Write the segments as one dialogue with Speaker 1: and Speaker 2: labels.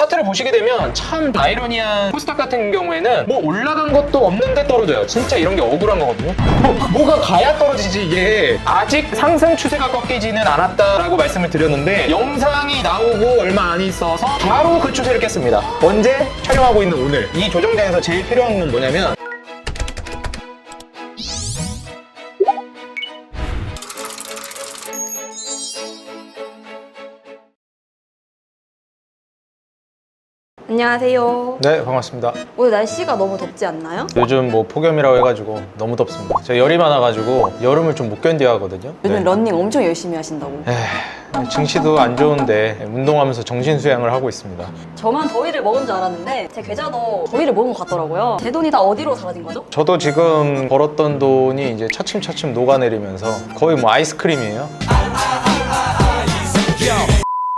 Speaker 1: 차트를 보시게 되면 참 아이러니한 코스닥 같은 경우에는 뭐 올라간 것도 없는데 떨어져요. 진짜 이런 게 억울한 거거든요. 뭐가 가야 떨어지지 이게. 아직 상승 추세가 꺾이지는 않았다라고 말씀을 드렸는데 영상이 나오고 얼마 안 있어서 바로 그 추세를 깼습니다. 언제? 촬영하고 있는 오늘. 이 조정장에서 제일 필요한 건 뭐냐면
Speaker 2: 안녕하세요.
Speaker 1: 네, 반갑습니다.
Speaker 2: 오늘 날씨가 너무 덥지 않나요?
Speaker 1: 요즘 뭐 폭염이라고 해가지고 너무 덥습니다. 제가 열이 많아가지고 여름을 좀 못 견뎌 하거든요.
Speaker 2: 요즘 러닝 엄청 열심히 하신다고.
Speaker 1: 증시도 안 좋은데 운동하면서 정신 수양을 하고 있습니다.
Speaker 2: 저만 더위를 먹은 줄 알았는데 제 계좌도 더위를 먹은 것 같더라고요. 제 돈이 다 어디로 사라진 거죠?
Speaker 1: 저도 지금 벌었던 돈이 이제 차츰차츰 녹아내리면서 거의 뭐 아이스크림이에요.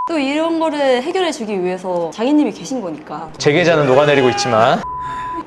Speaker 2: 또 이런 거를 해결해 주기 위해서 장인님이 계신 거니까.
Speaker 1: 제 계좌는 녹아내리고 있지만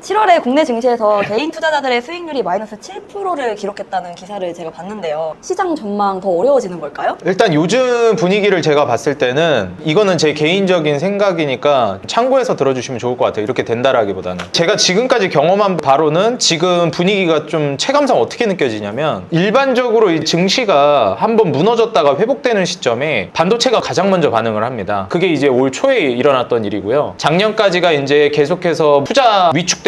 Speaker 2: 7월에 국내 증시에서 개인 투자자들의 수익률이 마이너스 7%를 기록했다는 기사를 제가 봤는데요. 시장 전망 더 어려워지는 걸까요?
Speaker 1: 일단 요즘 분위기를 제가 봤을 때는 이거는 제 개인적인 생각이니까 참고해서 들어주시면 좋을 것 같아요. 이렇게 된다라기보다는 제가 지금까지 경험한 바로는 지금 분위기가 좀 체감상 어떻게 느껴지냐면 일반적으로 이 증시가 한번 무너졌다가 회복되는 시점에 반도체가 가장 먼저 반응을 합니다. 그게 이제 올 초에 일어났던 일이고요. 작년까지가 이제 계속해서 투자 위축되고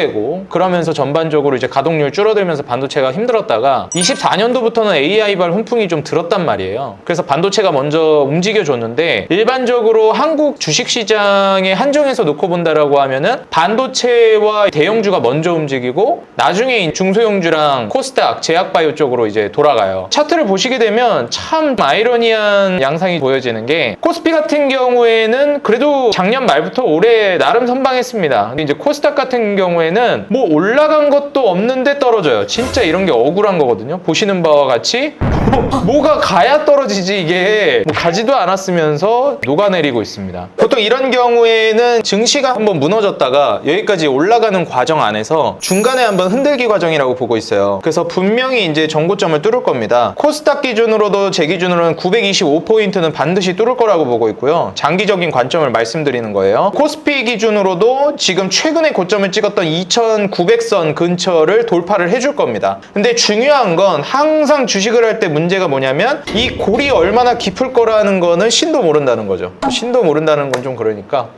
Speaker 1: 그러면서 전반적으로 이제 가동률 줄어들면서 반도체가 힘들었다가 24년도부터는 AI발 훈풍이 좀 들었단 말이에요. 그래서 반도체가 먼저 움직여줬는데 일반적으로 한국 주식시장에 한정해서 놓고 본다라고 하면은 반도체와 대형주가 먼저 움직이고 나중에 중소형주랑 코스닥, 제약바이오 쪽으로 이제 돌아가요. 차트를 보시게 되면 참 아이러니한 양상이 보여지는 게 코스피 같은 경우에는 그래도 작년 말부터 올해 나름 선방했습니다. 근데 이제 코스닥 같은 경우에는 뭐 올라간 것도 없는데 떨어져요. 진짜 이런 게 억울한 거거든요. 보시는 바와 같이 뭐가 가야 떨어지지 이게 뭐 가지도 않았으면서 녹아내리고 있습니다. 보통 이런 경우에는 증시가 한번 무너졌다가 여기까지 올라가는 과정 안에서 중간에 한번 흔들기 과정이라고 보고 있어요. 그래서 분명히 이제 정고점을 뚫을 겁니다. 코스닥 기준으로도 제 기준으로는 925포인트는 반드시 뚫을 거라고 보고 있고요. 장기적인 관점을 말씀드리는 거예요. 코스피 기준으로도 지금 최근에 고점을 찍었던 2900선 근처를 돌파를 해줄 겁니다. 근데 중요한 건 항상 주식을 할 때 문제가 뭐냐면 이 골이 얼마나 깊을 거라는 거는 신도 모른다는 거죠. 신도 모른다는 건 좀 그러니까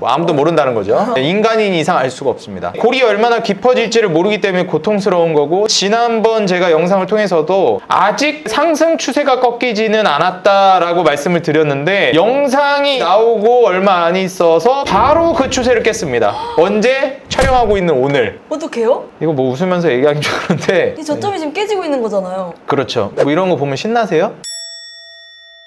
Speaker 1: 뭐 아무도 모른다는 거죠. 인간인 이상 알 수가 없습니다. 골이 얼마나 깊어질지를 모르기 때문에 고통스러운 거고 지난번 제가 영상을 통해서도 아직 상승 추세가 꺾이지는 않았다라고 말씀을 드렸는데 영상이 나오고 얼마 안 있어서 바로 그 추세를 깼습니다. 언제? 촬영하고 있는 오늘.
Speaker 2: 어떡해요?
Speaker 1: 이거 뭐 웃으면서 얘기하기 좀 그런데
Speaker 2: 이 저점이 지금 깨지고 있는 거잖아요.
Speaker 1: 그렇죠. 뭐 이런 거 보면 신나세요?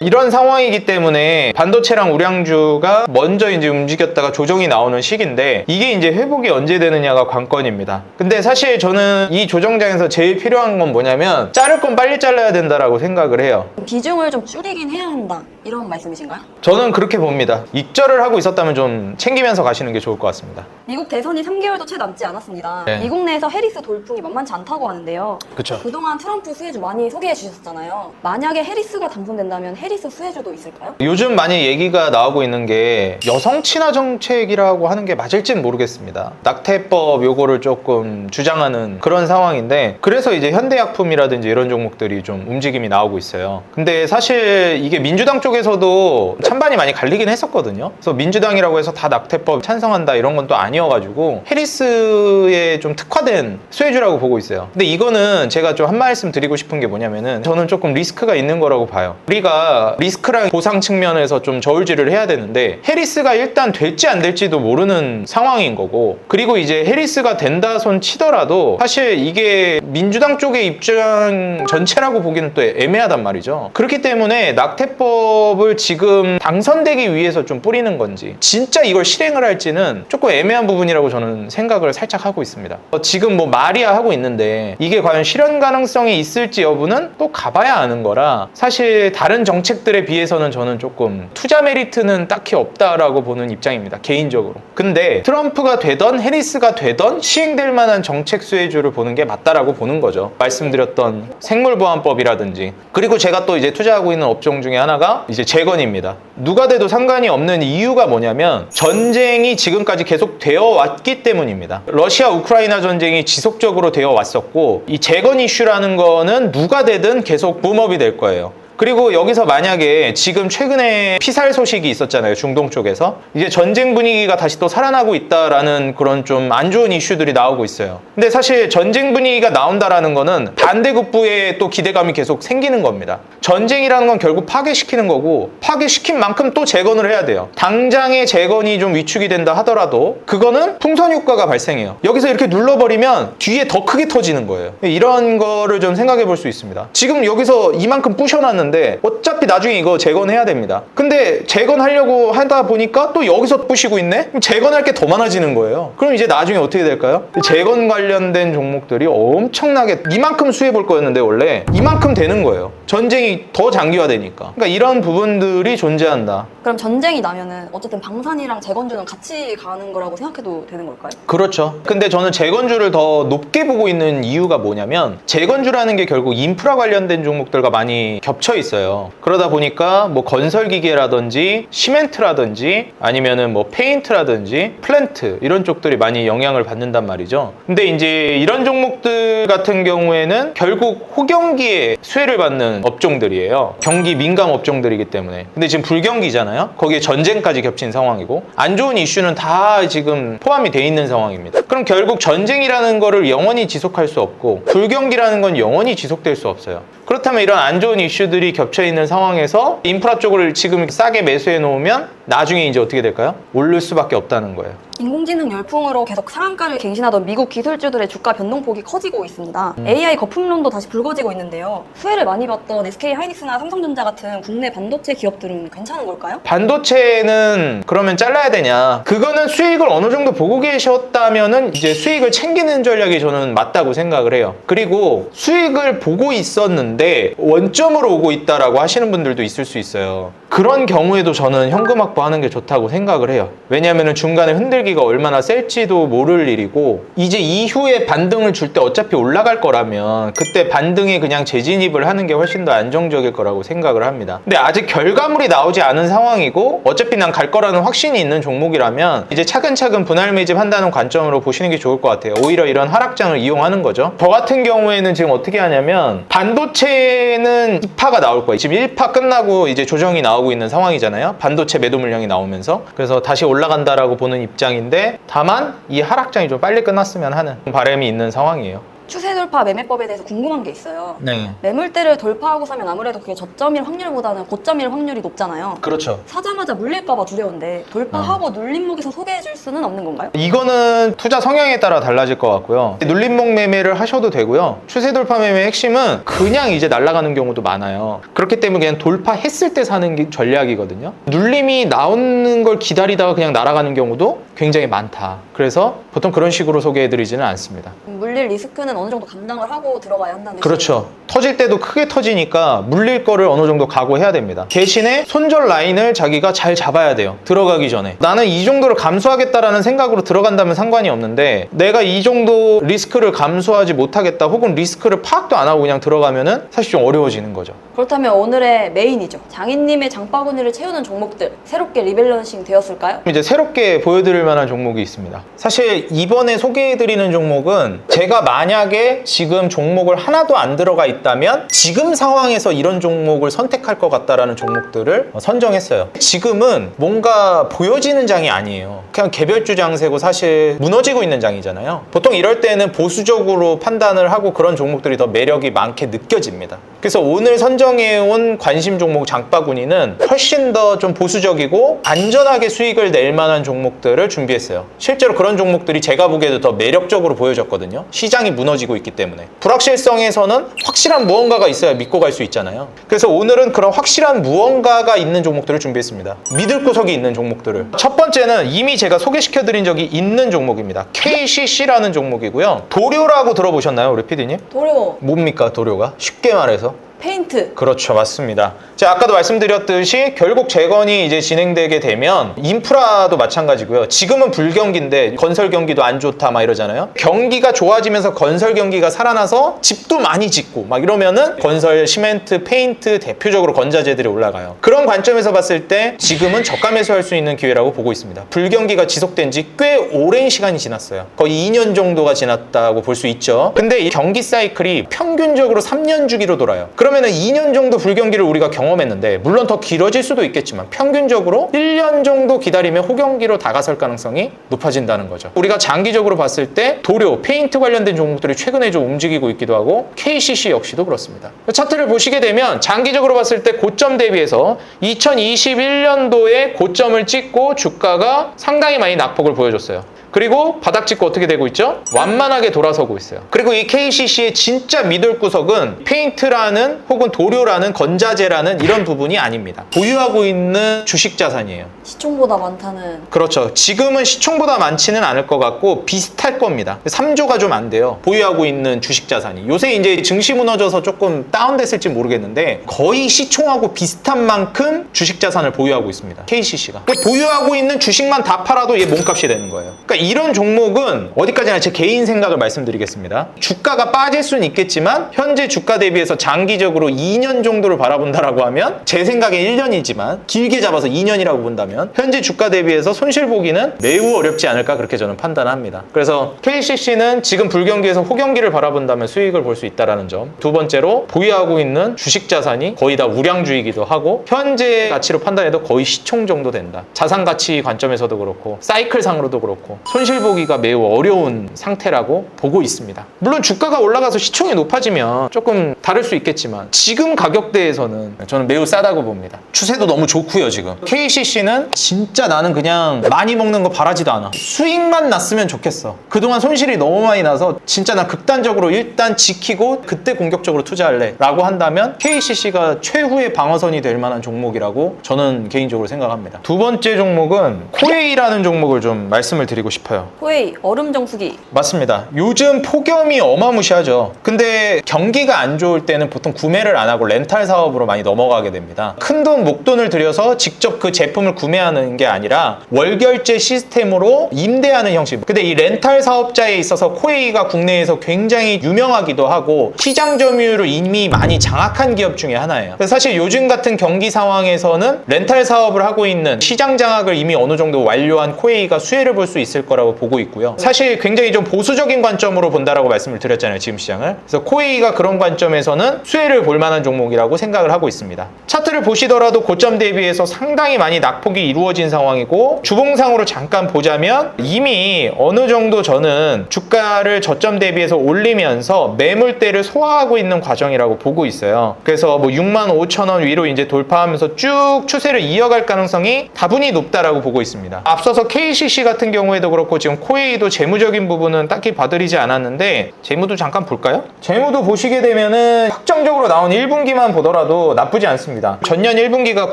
Speaker 1: 이런 상황이기 때문에 반도체랑 우량주가 먼저 이제 움직였다가 조정이 나오는 시기인데 이게 이제 회복이 언제 되느냐가 관건입니다. 근데 사실 저는 이 조정장에서 제일 필요한 건 뭐냐면 자를 건 빨리 잘라야 된다라고 생각을 해요.
Speaker 2: 비중을 좀 줄이긴 해야 한다. 이런 말씀이신가요?
Speaker 1: 저는 그렇게 봅니다. 익절을 하고 있었다면 좀 챙기면서 가시는 게 좋을 것 같습니다.
Speaker 2: 미국 대선이 3개월도 채 남지 않았습니다.
Speaker 1: 네.
Speaker 2: 미국 내에서 해리스 돌풍이 만만치 않다고 하는데요.
Speaker 1: 그쵸.
Speaker 2: 그동안 트럼프 수혜주 많이 소개해 주셨잖아요. 만약에 해리스가 당선된다면 해리스 수혜주도 있을까요?
Speaker 1: 요즘 많이 얘기가 나오고 있는 게 여성 친화 정책이라고 하는 게 맞을지는 모르겠습니다. 낙태법 요거를 조금 주장하는 그런 상황인데 그래서 이제 현대약품이라든지 이런 종목들이 좀 움직임이 나오고 있어요. 근데 사실 이게 민주당 쪽에서도 찬반이 많이 갈리긴 했었거든요. 그래서 민주당이라고 해서 다 낙태법 찬성한다 이런 건 또 아니어가지고 해리스에 좀 특화된 수혜주라고 보고 있어요. 근데 이거는 제가 좀 한 말씀 드리고 싶은 게 뭐냐면은 저는 조금 리스크가 있는 거라고 봐요. 우리가 리스크랑 보상 측면에서 좀 저울질을 해야 되는데 해리스가 일단 될지 안 될지도 모르는 상황인 거고 그리고 이제 해리스가 된다 손 치더라도 사실 이게 민주당 쪽의 입장 전체라고 보기는 또 애매하단 말이죠. 그렇기 때문에 낙태법을 지금 당선되기 위해서 좀 뿌리는 건지 진짜 이걸 실행을 할지는 조금 애매한 부분이라고 저는 생각을 살짝 하고 있습니다. 지금 뭐 말이야 하고 있는데 이게 과연 실현 가능성이 있을지 여부는 또 가봐야 아는 거라 사실 다른 정책들에 비해서는 저는 조금 투자 메리트는 딱히 없다라고 보는 입장입니다. 개인적으로. 근데 트럼프가 되던 해리스가 되던 시행될 만한 정책 수혜주를 보는 게 맞다라고 보는 거죠. 말씀드렸던 생물보안법이라든지 그리고 제가 또 이제 투자하고 있는 업종 중에 하나가 이제 재건입니다. 누가 돼도 상관이 없는 이유가 뭐냐면 전쟁이 지금까지 계속 되어 왔기 때문입니다. 러시아 우크라이나 전쟁이 지속적으로 되어 왔었고 이 재건 이슈라는 거는 누가 되든 계속 붐업이 될 거예요. 그리고 여기서 만약에 지금 최근에 피살 소식이 있었잖아요. 중동 쪽에서. 이제 전쟁 분위기가 다시 또 살아나고 있다라는 그런 좀 안 좋은 이슈들이 나오고 있어요. 근데 사실 전쟁 분위기가 나온다라는 거는 반대급부에 또 기대감이 계속 생기는 겁니다. 전쟁이라는 건 결국 파괴시키는 거고 파괴시킨 만큼 또 재건을 해야 돼요. 당장의 재건이 좀 위축이 된다 하더라도 그거는 풍선 효과가 발생해요. 여기서 이렇게 눌러버리면 뒤에 더 크게 터지는 거예요. 이런 거를 좀 생각해 볼 수 있습니다. 지금 여기서 이만큼 부셔놨는데 어차피 나중에 이거 재건해야 됩니다. 근데 재건하려고 하다 보니까 또 여기서 부시고 있네? 그럼 재건할 게 더 많아지는 거예요. 그럼 이제 나중에 어떻게 될까요? 재건 관련된 종목들이 엄청나게 이만큼 수혜 볼 거였는데 원래 이만큼 되는 거예요. 전쟁이 더 장기화되니까. 그러니까 이런 부분들이 존재한다.
Speaker 2: 그럼 전쟁이 나면은 어쨌든 방산이랑 재건주는 같이 가는 거라고 생각해도 되는 걸까요?
Speaker 1: 그렇죠. 근데 저는 재건주를 더 높게 보고 있는 이유가 뭐냐면 재건주라는 게 결국 인프라 관련된 종목들과 많이 겹쳐 있어요. 그러다 보니까 뭐 건설기계라든지 시멘트라든지 아니면은 뭐 페인트라든지 플랜트 이런 쪽들이 많이 영향을 받는단 말이죠. 근데 이제 이런 종목들 같은 경우에는 결국 호경기에 수혜를 받는 업종들이에요. 경기 민감 업종들이기 때문에. 근데 지금 불경기잖아요. 거기에 전쟁까지 겹친 상황이고 안 좋은 이슈는 다 지금 포함이 돼 있는 상황입니다. 그럼 결국 전쟁이라는 거를 영원히 지속할 수 없고 불경기라는 건 영원히 지속될 수 없어요. 그렇다면 이런 안 좋은 이슈들이 겹쳐 있는 상황에서 인프라 쪽을 지금 싸게 매수해 놓으면 나중에 이제 어떻게 될까요? 오를 수밖에 없다는 거예요.
Speaker 2: 인공지능 열풍으로 계속 상한가를 갱신하던 미국 기술주들의 주가 변동폭이 커지고 있습니다. AI 거품론도 다시 불거지고 있는데요. 수혜를 많이 받던 SK 하이닉스나 삼성전자 같은 국내 반도체 기업들은 괜찮은 걸까요?
Speaker 1: 반도체는 그러면 잘라야 되냐? 그거는 수익을 어느 정도 보고 계셨다면은 이제 수익을 챙기는 전략이 저는 맞다고 생각을 해요. 그리고 수익을 보고 있었는데 원점으로 오고 있다라고 하시는 분들도 있을 수 있어요. 그런 경우에도 저는 현금 확보하는 게 좋다고 생각을 해요. 왜냐하면 중간에 흔들기가 얼마나 셀지도 모를 일이고 이제 이후에 반등을 줄 때 어차피 올라갈 거라면 그때 반등에 그냥 재진입을 하는 게 훨씬 더 안정적일 거라고 생각을 합니다. 근데 아직 결과물이 나오지 않은 상황이고 어차피 난 갈 거라는 확신이 있는 종목이라면 이제 차근차근 분할 매집한다는 관점으로 보시는 게 좋을 것 같아요. 오히려 이런 하락장을 이용하는 거죠. 저 같은 경우에는 지금 어떻게 하냐면 반도체는 2파가 나올 거예요. 지금 1파 끝나고 이제 조정이 나오고 있는 상황이잖아요. 반도체 매도 물량이 나오면서. 그래서 다시 올라간다라고 보는 입장인데 다만 이 하락장이 좀 빨리 끝났으면 하는 바람이 있는 상황이에요.
Speaker 2: 추세 돌파 매매법에 대해서 궁금한 게 있어요.
Speaker 1: 네.
Speaker 2: 매물대를 돌파하고 사면 아무래도 그게 저점일 확률보다는 고점일 확률이 높잖아요.
Speaker 1: 그렇죠.
Speaker 2: 사자마자 물릴까봐 두려운데 돌파하고 눌림목에서 소개해줄 수는 없는 건가요?
Speaker 1: 이거는 투자 성향에 따라 달라질 것 같고요. 눌림목 매매를 하셔도 되고요. 추세 돌파 매매의 핵심은 그냥 이제 날아가는 경우도 많아요. 그렇기 때문에 그냥 돌파했을 때 사는 게 전략이거든요. 눌림이 나오는 걸 기다리다가 그냥 날아가는 경우도 굉장히 많다. 그래서 보통 그런 식으로 소개해드리지는 않습니다.
Speaker 2: 물릴 리스크는 어느 정도 감당을 하고 들어가야 한다는
Speaker 1: 그렇죠. 터질 때도 크게 터지니까 물릴 거를 어느 정도 각오해야 됩니다. 대신에 손절 라인을 자기가 잘 잡아야 돼요. 들어가기 전에. 나는 이 정도를 감수하겠다라는 생각으로 들어간다면 상관이 없는데 내가 이 정도 리스크를 감수하지 못하겠다 혹은 리스크를 파악도 안 하고 그냥 들어가면은 사실 좀 어려워지는 거죠.
Speaker 2: 그렇다면 오늘의 메인이죠. 장인님의 장바구니를 채우는 종목들 새롭게 리밸런싱 되었을까요?
Speaker 1: 이제 새롭게 보여드릴 만한 종목이 있습니다. 사실 이번에 소개해드리는 종목은 제가 만약에 지금 종목을 하나도 안 들어가 있다면 지금 상황에서 이런 종목을 선택할 것 같다라는 종목들을 선정했어요. 지금은 뭔가 보여지는 장이 아니에요. 그냥 개별주 장세고 사실 무너지고 있는 장이잖아요. 보통 이럴 때는 보수적으로 판단을 하고 그런 종목들이 더 매력이 많게 느껴집니다. 그래서 오늘 선정해온 관심 종목 장바구니는 훨씬 더 좀 보수적이고 안전하게 수익을 낼 만한 종목들을 준비했어요. 실제로 그런 종목들이 제가 보기에도 더 매력적으로 보여졌거든요. 시장이 무너지고 있기 때문에. 불확실성에서는 확실한 무언가가 있어야 믿고 갈 수 있잖아요. 그래서 오늘은 그런 확실한 무언가가 있는 종목들을 준비했습니다. 믿을 구석이 있는 종목들을. 첫 번째는 이미 제가 소개시켜드린 적이 있는 종목입니다. KCC라는 종목이고요. 도료라고 들어보셨나요, 우리 PD님?
Speaker 2: 도료
Speaker 1: 뭡니까, 도료가? 쉽게 말해서.
Speaker 2: 페인트.
Speaker 1: 그렇죠, 맞습니다. 제가 아까도 말씀드렸듯이 결국 재건이 이제 진행되게 되면 인프라도 마찬가지고요. 지금은 불경기인데 건설 경기도 안 좋다 막 이러잖아요. 경기가 좋아지면서 건설 경기가 살아나서 집도 많이 짓고 막 이러면은 건설, 시멘트, 페인트 대표적으로 건자재들이 올라가요. 그런 관점에서 봤을 때 지금은 저가 매수할 수 있는 기회라고 보고 있습니다. 불경기가 지속된 지 꽤 오랜 시간이 지났어요. 거의 2년 정도가 지났다고 볼 수 있죠. 근데 이 경기 사이클이 평균적으로 3년 주기로 돌아요. 그러면은 2년 정도 불경기를 우리가 경험했는데, 물론 더 길어질 수도 있겠지만 평균적으로 1년 정도 기다리면 호경기로 다가설 가능성이 높아진다는 거죠. 우리가 장기적으로 봤을 때 도료, 페인트 관련된 종목들이 최근에 좀 움직이고 있기도 하고 KCC 역시도 그렇습니다. 차트를 보시게 되면 장기적으로 봤을 때 고점 대비해서 2021년도에 고점을 찍고 주가가 상당히 많이 낙폭을 보여줬어요. 그리고 바닥 찍고 어떻게 되고 있죠? 완만하게 돌아서고 있어요. 그리고 이 KCC의 진짜 미들 구석은 페인트라는 혹은 도료라는 건자재라는 이런 부분이 아닙니다. 보유하고 있는 주식 자산이에요.
Speaker 2: 시총보다 많다는.
Speaker 1: 그렇죠. 지금은 시총보다 많지는 않을 것 같고 비슷할 겁니다. 3조가 좀 안 돼요. 보유하고 있는 주식 자산이. 요새 이제 증시 무너져서 조금 다운됐을지 모르겠는데 거의 시총하고 비슷한 만큼 주식 자산을 보유하고 있습니다. KCC가. 보유하고 있는 주식만 다 팔아도 얘 몸값이 되는 거예요. 그러니까 이런 종목은 어디까지나 제 개인 생각을 말씀드리겠습니다. 주가가 빠질 수는 있겠지만 현재 주가 대비해서 장기적으로 2년 정도를 바라본다라고 하면 제 생각엔 1년이지만 길게 잡아서 2년이라고 본다면 현재 주가 대비해서 손실 보기는 매우 어렵지 않을까 그렇게 저는 판단합니다. 그래서 KCC는 지금 불경기에서 호경기를 바라본다면 수익을 볼 수 있다는 점. 두 번째로 보유하고 있는 주식 자산이 거의 다 우량주이기도 하고 현재 가치로 판단해도 거의 시총 정도 된다. 자산 가치 관점에서도 그렇고 사이클상으로도 그렇고 손실 보기가 매우 어려운 상태라고 보고 있습니다. 물론 주가가 올라가서 시총이 높아지면 조금 다를 수 있겠지만 지금 가격대에서는 저는 매우 싸다고 봅니다. 추세도 너무 좋고요. 지금 KCC는 진짜 나는 그냥 많이 먹는 거 바라지도 않아. 수익만 났으면 좋겠어. 그동안 손실이 너무 많이 나서 진짜 나 극단적으로 일단 지키고 그때 공격적으로 투자할래 라고 한다면 KCC가 최후의 방어선이 될 만한 종목이라고 저는 개인적으로 생각합니다. 두 번째 종목은 코웨이라는 종목을 좀 말씀을 드리고 싶어요.
Speaker 2: 코웨이, 얼음 정수기.
Speaker 1: 맞습니다. 요즘 폭염이 어마무시하죠. 근데 경기가 안 좋을 때는 보통 구매를 안 하고 렌탈 사업으로 많이 넘어가게 됩니다. 큰돈 목돈을 들여서 직접 그 제품을 구매하는 게 아니라 월결제 시스템으로 임대하는 형식. 근데 이 렌탈 사업자에 있어서 코웨이가 국내에서 굉장히 유명하기도 하고 시장 점유율을 이미 많이 장악한 기업 중에 하나예요. 그래서 사실 요즘 같은 경기 상황에서는 렌탈 사업을 하고 있는 시장 장악을 이미 어느 정도 완료한 코웨이가 수혜를 볼 수 있을 거라고 보고 있고요. 사실 굉장히 좀 보수적인 관점으로 본다라고 말씀을 드렸잖아요. 지금 시장을. 그래서 코웨이가 그런 관점에서는 수혜를 볼 만한 종목이라고 생각을 하고 있습니다. 차트를 보시더라도 고점 대비해서 상당히 많이 낙폭이 이루어진 상황이고 주봉상으로 잠깐 보자면 이미 어느 정도 저는 주가를 저점 대비해서 올리면서 매물대를 소화하고 있는 과정이라고 보고 있어요. 그래서 뭐 65,000원 위로 이제 돌파하면서 쭉 추세를 이어갈 가능성이 다분히 높다라고 보고 있습니다. 앞서서 KCC 같은 경우에도 그렇고 지금 코웨이도 재무적인 부분은 딱히 봐드리지 않았는데 재무도 잠깐 볼까요? 재무도 보시게 되면은 확정적으로 나온 1분기만 보더라도 나쁘지 않습니다. 전년 1분기가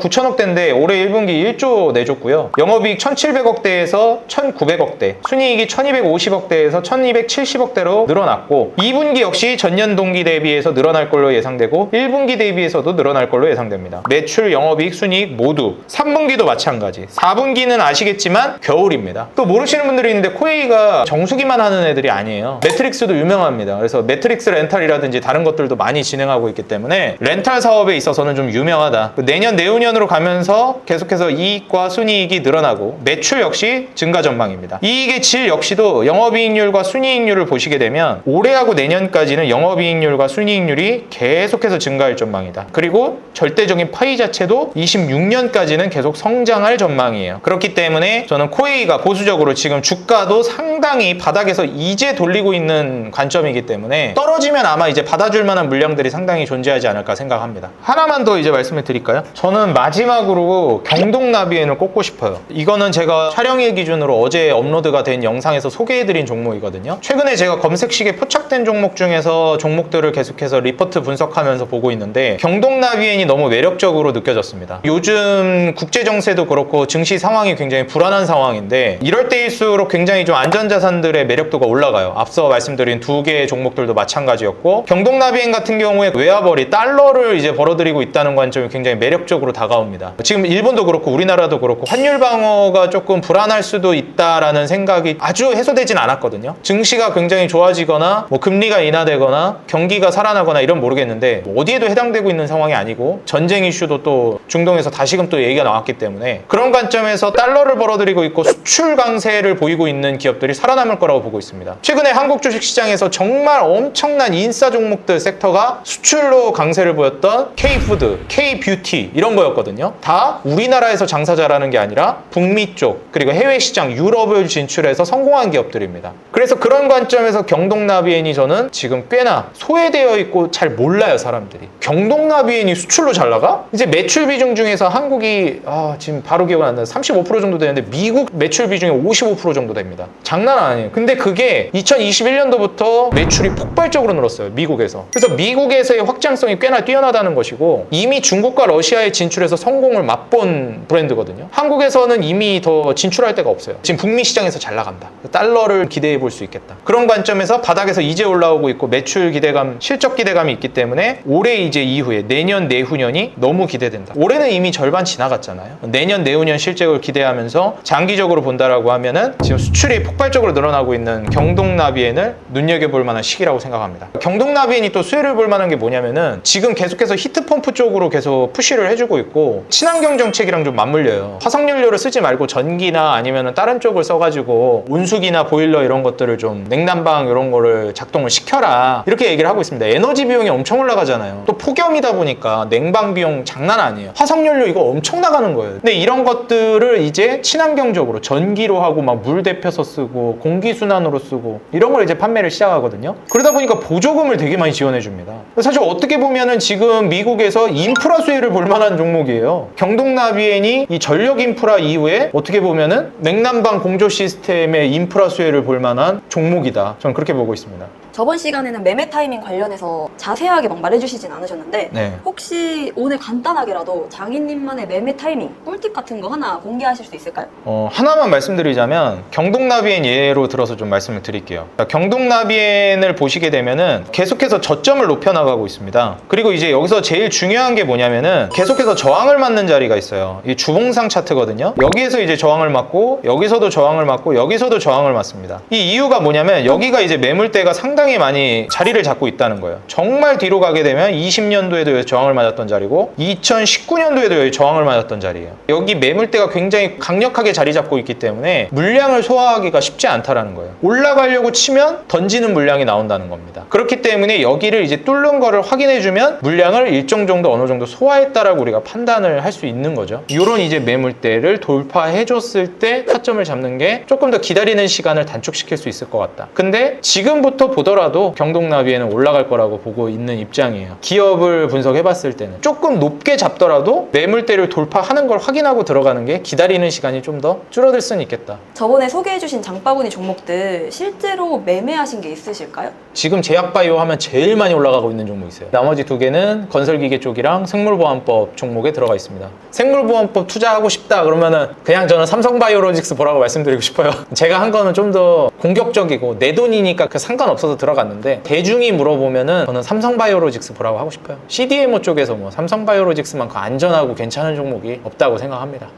Speaker 1: 9천억대인데 올해 1분기 1조 내줬고요. 영업이익 1,700억대에서 1,900억대, 순이익이 1,250억대에서 1,270억대로 늘어났고 2분기 역시 전년 동기 대비해서 늘어날 걸로 예상되고 1분기 대비해서도 늘어날 걸로 예상됩니다. 매출, 영업이익, 순이익 모두. 3분기도 마찬가지. 4분기는 아시겠지만 겨울입니다. 또 모르시는 분들이 있는데 코웨이가 정수기만 하는 애들이 아니에요. 매트릭스도 유명합니다. 그래서 매트릭스 렌탈이라든지 다른 것들도 많이 진행하고 있기 때문에 렌탈 사업에 있어서는 좀 유명하다. 내년 내후년으로 가면서 계속해서 이익과 순이익이 늘어나고 매출 역시 증가 전망입니다. 이익의 질 역시도 영업이익률과 순이익률을 보시게 되면 올해하고 내년까지는 영업이익률과 순이익률이 계속해서 증가할 전망이다. 그리고 절대적인 파이 자체도 26년까지는 계속 성장할 전망이에요. 그렇기 때문에 저는 코웨이가 보수적으로 지금 주가도 상당히 바닥에서 이제 돌리고 있는 관점이기 때문에 떨어지면 아마 이제 받아줄 만한 물량들이 상당히 존재하지 않을까 생각합니다. 하나만 더 이제 말씀을 드릴까요? 저는 마지막으로 경동나비엔을 꼽고 싶어요. 이거는 제가 촬영일 기준으로 어제 업로드가 된 영상에서 소개해드린 종목이거든요. 최근에 제가 검색식에 포착된 종목 중에서 종목들을 계속해서 리포트 분석하면서 보고 있는데 경동나비엔이 너무 매력적으로 느껴졌습니다. 요즘 국제정세도 그렇고 증시 상황이 굉장히 불안한 상황인데 이럴 때일수록 굉장히 좀 안전자 자산들의 매력도가 올라가요. 앞서 말씀드린 두 개의 종목들도 마찬가지였고, 경동나비엔 같은 경우에 외화벌이 달러를 이제 벌어들이고 있다는 관점이 굉장히 매력적으로 다가옵니다. 지금 일본도 그렇고 우리나라도 그렇고 환율 방어가 조금 불안할 수도 있다라는 생각이 아주 해소되진 않았거든요. 증시가 굉장히 좋아지거나 뭐 금리가 인하되거나 경기가 살아나거나 이런 모르겠는데 뭐 어디에도 해당되고 있는 상황이 아니고, 전쟁 이슈도 또 중동에서 다시금 또 얘기가 나왔기 때문에 그런 관점에서 달러를 벌어들이고 있고 수출 강세를 보이고 있는 기업들이 살아남을 거라고 보고 있습니다. 최근에 한국 주식시장에서 정말 엄청난 인싸 종목들 섹터가 수출로 강세를 보였던 K푸드, K뷰티 이런 거였거든요. 다 우리나라에서 장사 잘하는 게 아니라 북미 쪽 그리고 해외 시장 유럽을 진출해서 성공한 기업들입니다. 그래서 그런 관점에서 경동나비엔이 저는 지금 꽤나 소외되어 있고 잘 몰라요, 사람들이. 경동나비엔이 수출로 잘 나가? 이제 매출 비중 중에서 한국이 지금 바로 기억 안 나요. 35% 정도 되는데 미국 매출 비중이 55% 정도 됩니다. 장난 아니에요. 근데 그게 2021년도부터 매출이 폭발적으로 늘었어요, 미국에서. 그래서 미국에서의 확장성이 꽤나 뛰어나다는 것이고, 이미 중국과 러시아에 진출해서 성공을 맛본 브랜드거든요. 한국에서는 이미 더 진출할 데가 없어요. 지금 북미 시장에서 잘 나간다. 달러를 기대해 볼 수 있겠다. 그런 관점에서 바닥에서 이제 올라오고 있고 매출 기대감, 실적 기대감이 있기 때문에 올해 이제 이후에 내년, 내후년이 너무 기대된다. 올해는 이미 절반 지나갔잖아요. 내년, 내후년 실적을 기대하면서 장기적으로 본다라고 하면은 지금 수출이 폭발적으로 늘어나고 있는 경동나비엔을 눈여겨볼 만한 시기라고 생각합니다. 경동나비엔이 또 수혜를 볼 만한 게 뭐냐면은 지금 계속해서 히트펌프 쪽으로 계속 푸시를 해주고 있고, 친환경 정책이랑 좀 맞물려요. 화석연료를 쓰지 말고 전기나 아니면은 다른 쪽을 써가지고 온수기나 보일러 이런 것들을 좀, 냉난방 이런 거를 작동을 시켜라, 이렇게 얘기를 하고 있습니다. 에너지 비용이 엄청 올라가잖아요. 또 폭염이다 보니까 냉방 비용 장난 아니에요. 화석연료 이거 엄청 나가는 거예요. 근데 이런 것들을 이제 친환경적으로 전기로 하고 막 물 데펴서 쓰고 공기순환으로 쓰고 이런 걸 이제 판매를 시작하거든요. 그러다 보니까 보조금을 되게 많이 지원해 줍니다. 사실 어떻게 보면은 지금 미국에서 인프라 수혜를 볼 만한 종목이에요. 경동나비엔이 이 전력 인프라 이후에 어떻게 보면은 냉난방 공조 시스템의 인프라 수혜를 볼 만한 종목이다. 저는 그렇게 보고 있습니다.
Speaker 2: 저번 시간에는 매매 타이밍 관련해서 자세하게 막 말해주시진 않으셨는데
Speaker 1: 네.
Speaker 2: 혹시 오늘 간단하게라도 장인님만의 매매 타이밍, 꿀팁 같은 거 하나 공개하실 수 있을까요?
Speaker 1: 하나만 말씀드리자면 경동나비엔 예로 들어서 좀 말씀을 드릴게요. 경동나비엔을 보시게 되면은 계속해서 저점을 높여나가고 있습니다. 그리고 이제 여기서 제일 중요한 게 뭐냐면은 계속해서 저항을 맞는 자리가 있어요. 이 주봉상 차트거든요. 여기에서 이제 저항을 맞고, 여기서도 저항을 맞고, 여기서도 저항을 맞습니다. 이 이유가 뭐냐면 여기가 이제 매물대가 상당히 많이 자리를 잡고 있다는 거예요. 정말 뒤로 가게 되면 20년도에도 여기 저항을 맞았던 자리고 2019년도에도 여기 저항을 맞았던 자리예요. 여기 매물대가 굉장히 강력하게 자리 잡고 있기 때문에 물량을 소화하기가 쉽지 않다라는 거예요. 올라가려고 치면 던지는 물량이 나온다는 겁니다. 그렇기 때문에 여기를 이제 뚫는 거를 확인해주면 물량을 일정 정도 어느 정도 소화했다라고 우리가 판단을 할 수 있는 거죠. 이런 이제 매물대를 돌파해줬을 때 타점을 잡는 게 조금 더 기다리는 시간을 단축시킬 수 있을 것 같다. 근데 지금부터 보더라도 경동나비엔은 올라갈 거라고 보고 있는 입장이에요. 기업을 분석해봤을 때는 조금 높게 잡더라도 매물대를 돌파하는 걸 확인하고 들어가는 게 기다리는 시간이 좀 더 줄어들 수는 있겠다.
Speaker 2: 저번에 소개해주신 장바구니 종목들 실제로 매매하신 게 있으실까요?
Speaker 1: 지금 제약바이오 하면 제일 많이 올라가고 있는 종목이 있어요. 나머지 두 개는 건설기계 쪽이랑 생물보안법 종목에 들어가 있습니다. 생물보안법 투자하고 싶다 그러면은 그냥 저는 삼성바이오로직스 보라고 말씀드리고 싶어요. 제가 한 거는 좀 더 공격적이고 내 돈이니까 그 상관없어서 들어갔는데, 대중이 물어보면은 저는 삼성바이오로직스 보라고 하고 싶어요. CDMO 쪽에서 뭐 삼성바이오로직스만큼 안전하고 괜찮은 종목이 없다고 생각합니다.